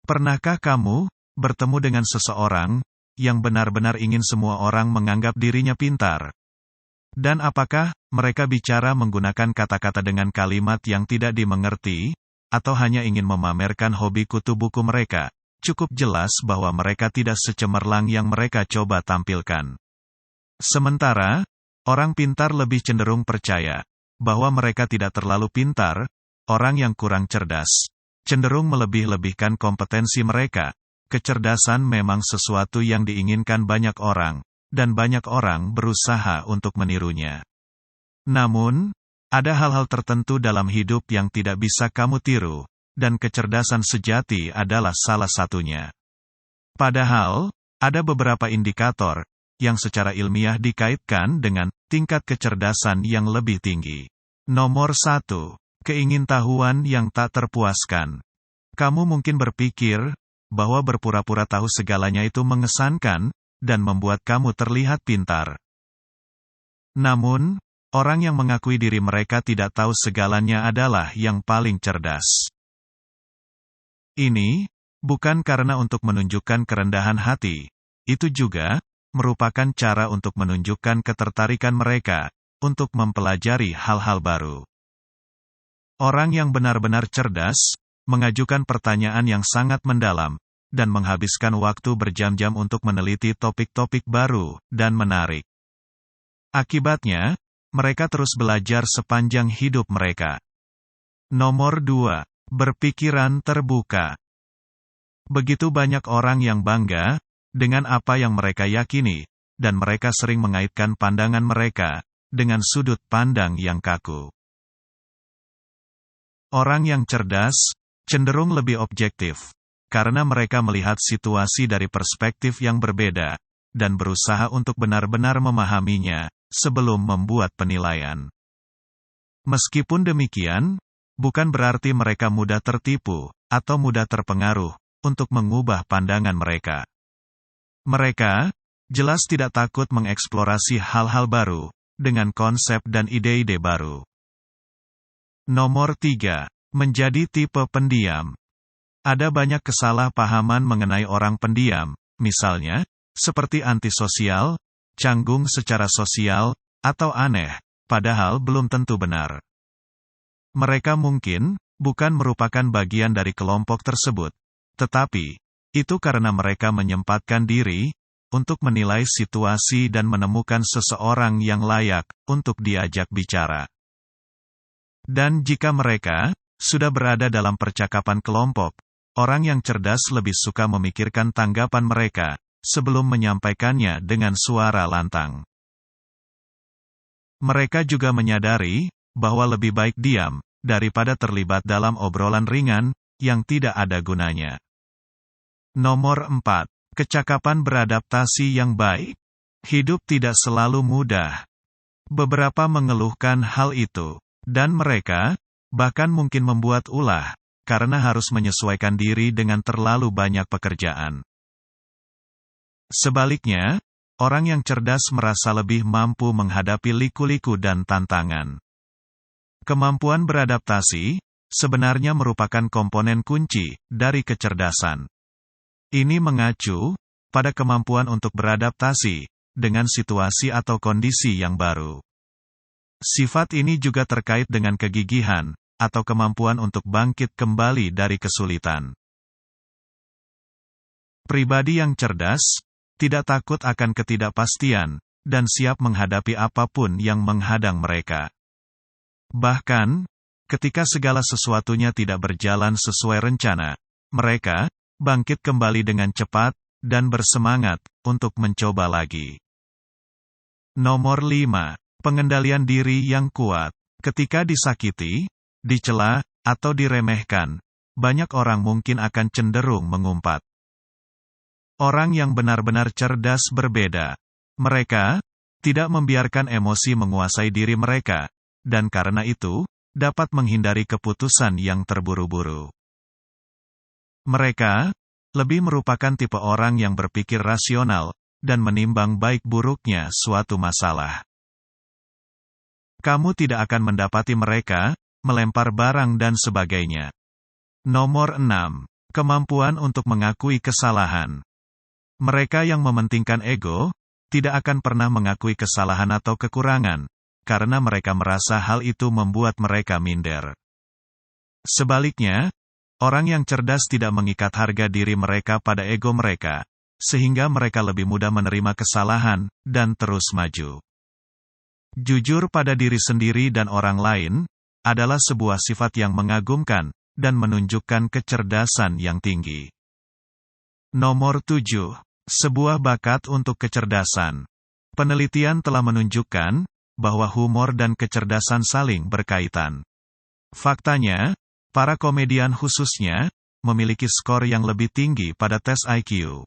Pernahkah kamu bertemu dengan seseorang yang benar-benar ingin semua orang menganggap dirinya pintar? Dan apakah mereka bicara menggunakan kata-kata dengan kalimat yang tidak dimengerti, atau hanya ingin memamerkan hobi kutu buku mereka? Cukup jelas bahwa mereka tidak secemerlang yang mereka coba tampilkan. Sementara, orang pintar lebih cenderung percaya bahwa mereka tidak terlalu pintar. Orang yang kurang cerdas cenderung melebih-lebihkan kompetensi mereka. Kecerdasan memang sesuatu yang diinginkan banyak orang, dan banyak orang berusaha untuk menirunya. Namun, ada hal-hal tertentu dalam hidup yang tidak bisa kamu tiru, dan kecerdasan sejati adalah salah satunya. Padahal, ada beberapa indikator yang secara ilmiah dikaitkan dengan tingkat kecerdasan yang lebih tinggi. Nomor 1. Keingintahuan yang tak terpuaskan. Kamu mungkin berpikir bahwa berpura-pura tahu segalanya itu mengesankan dan membuat kamu terlihat pintar. Namun, orang yang mengakui diri mereka tidak tahu segalanya adalah yang paling cerdas. Ini bukan karena untuk menunjukkan kerendahan hati, itu juga merupakan cara untuk menunjukkan ketertarikan mereka untuk mempelajari hal-hal baru. Orang yang benar-benar cerdas mengajukan pertanyaan yang sangat mendalam dan menghabiskan waktu berjam-jam untuk meneliti topik-topik baru dan menarik. Akibatnya, mereka terus belajar sepanjang hidup mereka. Nomor 2. Berpikiran terbuka. Begitu banyak orang yang bangga dengan apa yang mereka yakini, dan mereka sering mengaitkan pandangan mereka dengan sudut pandang yang kaku. Orang yang cerdas cenderung lebih objektif, karena mereka melihat situasi dari perspektif yang berbeda, dan berusaha untuk benar-benar memahaminya sebelum membuat penilaian. Meskipun demikian, bukan berarti mereka mudah tertipu atau mudah terpengaruh untuk mengubah pandangan mereka. Mereka jelas tidak takut mengeksplorasi hal-hal baru dengan konsep dan ide-ide baru. Nomor 3. Menjadi tipe pendiam. Ada banyak kesalahpahaman mengenai orang pendiam, misalnya, seperti antisosial, canggung secara sosial, atau aneh, padahal belum tentu benar. Mereka mungkin bukan merupakan bagian dari kelompok tersebut, tetapi itu karena mereka menyempatkan diri untuk menilai situasi dan menemukan seseorang yang layak untuk diajak bicara. Dan jika mereka sudah berada dalam percakapan kelompok, orang yang cerdas lebih suka memikirkan tanggapan mereka sebelum menyampaikannya dengan suara lantang. Mereka juga menyadari bahwa lebih baik diam daripada terlibat dalam obrolan ringan yang tidak ada gunanya. Nomor 4. Kecakapan beradaptasi yang baik. Hidup tidak selalu mudah. Beberapa mengeluhkan hal itu, dan mereka bahkan mungkin membuat ulah karena harus menyesuaikan diri dengan terlalu banyak pekerjaan. Sebaliknya, orang yang cerdas merasa lebih mampu menghadapi liku-liku dan tantangan. Kemampuan beradaptasi sebenarnya merupakan komponen kunci dari kecerdasan. Ini mengacu pada kemampuan untuk beradaptasi dengan situasi atau kondisi yang baru. Sifat ini juga terkait dengan kegigihan atau kemampuan untuk bangkit kembali dari kesulitan. Pribadi yang cerdas tidak takut akan ketidakpastian dan siap menghadapi apapun yang menghadang mereka. Bahkan, ketika segala sesuatunya tidak berjalan sesuai rencana, mereka bangkit kembali dengan cepat dan bersemangat untuk mencoba lagi. Nomor 5. Pengendalian diri yang kuat. Ketika disakiti, dicela, atau diremehkan, banyak orang mungkin akan cenderung mengumpat. Orang yang benar-benar cerdas berbeda. Mereka tidak membiarkan emosi menguasai diri mereka, dan karena itu, dapat menghindari keputusan yang terburu-buru. Mereka lebih merupakan tipe orang yang berpikir rasional dan menimbang baik buruknya suatu masalah. Kamu tidak akan mendapati mereka melempar barang dan sebagainya. Nomor 6. Kemampuan untuk mengakui kesalahan. Mereka yang mementingkan ego, tidak akan pernah mengakui kesalahan atau kekurangan, karena mereka merasa hal itu membuat mereka minder. Sebaliknya, orang yang cerdas tidak mengikat harga diri mereka pada ego mereka, sehingga mereka lebih mudah menerima kesalahan, dan terus maju. Jujur pada diri sendiri dan orang lain, adalah sebuah sifat yang mengagumkan, dan menunjukkan kecerdasan yang tinggi. Nomor 7. Sebuah bakat untuk kecerdasan. Penelitian telah menunjukkan bahwa humor dan kecerdasan saling berkaitan. Faktanya, para komedian khususnya, memiliki skor yang lebih tinggi pada tes IQ.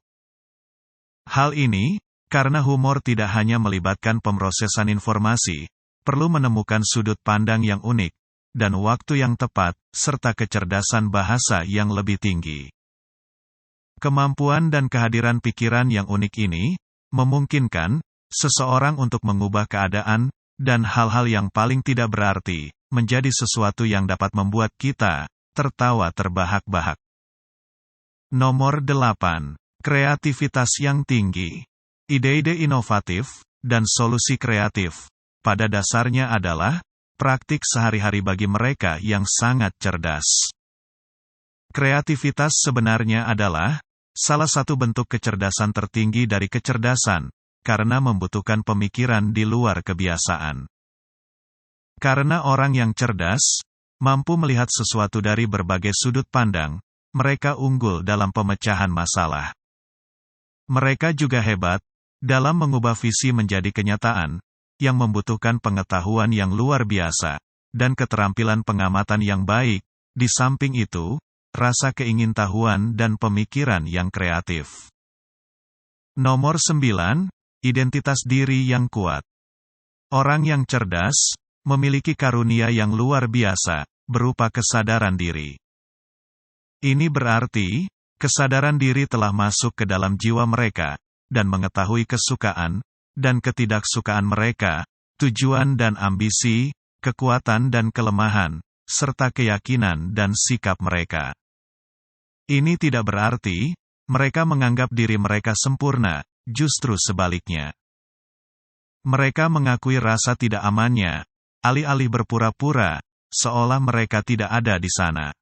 Hal ini, karena humor tidak hanya melibatkan pemrosesan informasi, perlu menemukan sudut pandang yang unik, dan waktu yang tepat, serta kecerdasan bahasa yang lebih tinggi. Kemampuan dan kehadiran pikiran yang unik ini, memungkinkan seseorang untuk mengubah keadaan, dan hal-hal yang paling tidak berarti, menjadi sesuatu yang dapat membuat kita tertawa terbahak-bahak. Nomor 8. Kreativitas yang tinggi. Ide-ide inovatif, dan solusi kreatif, pada dasarnya adalah praktik sehari-hari bagi mereka yang sangat cerdas. Kreativitas sebenarnya adalah salah satu bentuk kecerdasan tertinggi dari kecerdasan, karena membutuhkan pemikiran di luar kebiasaan. Karena orang yang cerdas, mampu melihat sesuatu dari berbagai sudut pandang, mereka unggul dalam pemecahan masalah. Mereka juga hebat dalam mengubah visi menjadi kenyataan, yang membutuhkan pengetahuan yang luar biasa, dan keterampilan pengamatan yang baik. Di samping itu, rasa keingintahuan dan pemikiran yang kreatif. Nomor 9. Identitas diri yang kuat. Orang yang cerdas, memiliki karunia yang luar biasa, berupa kesadaran diri. Ini berarti, kesadaran diri telah masuk ke dalam jiwa mereka, dan mengetahui kesukaan, dan ketidaksukaan mereka, tujuan dan ambisi, kekuatan dan kelemahan, serta keyakinan dan sikap mereka. Ini tidak berarti, mereka menganggap diri mereka sempurna, justru sebaliknya. Mereka mengakui rasa tidak amannya, alih-alih berpura-pura, seolah mereka tidak ada di sana.